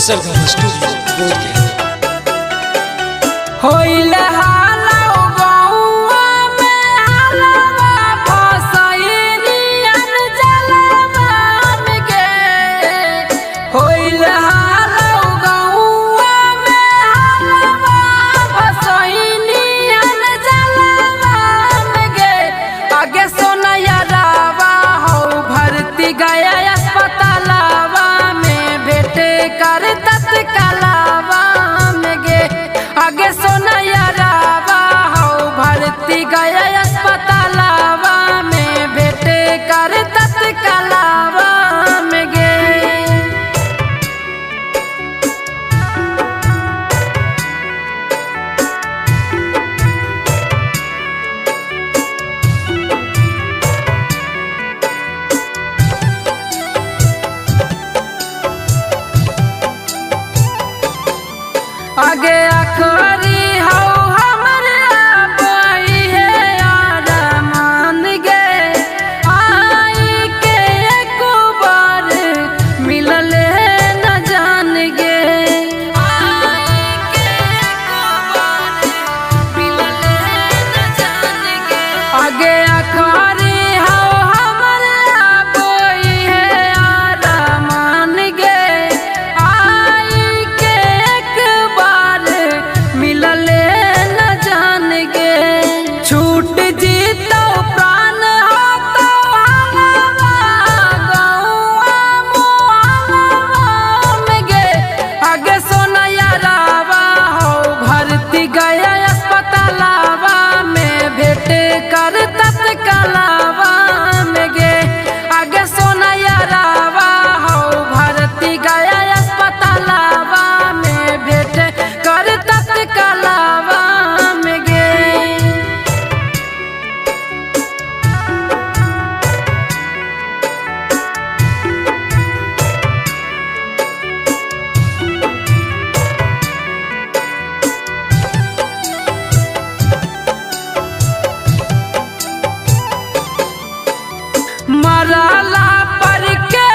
सरगम studio Bodhgaya. होइले हाला गौआ में हलवा फसैनी अनजलवा में गे। होइले हाला गौआ में हलवा फसैनी अनजलवा में गे। आगे सोनैया रावा हो भर्ती गया अस्पतालवा में भेटे कर तत्कालवा में गे। आगे सोनैया रावा हो भर्ती गया अस्पतालवा में भेटे कर तत्कालवा में गे। आगे आखरी हो हमरे बई है आरमान गे। आई के एक बार मिलले न जान गे। आई के एक बार मिलले न जान गे। आगे आखरी हो हमरे बई है आरमान गे। आई के एक बार मिलले न जान गे। छूट जीतो प्राण हो तो हलवा गौआ मोहलवा में गे। आगे सोनैया रावा हो भर्ती गया अस्पतालवा में भेटे कर तत्कालवा में गे। आगे सोनैया रावा हो भर्ती गया अस्पतालवा में भेटे कर तत्कालवा में गे। मरला पर के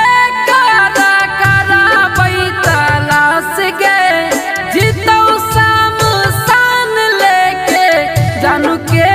कराबै तलाश गे। जीतौ शमशान लेके जानू के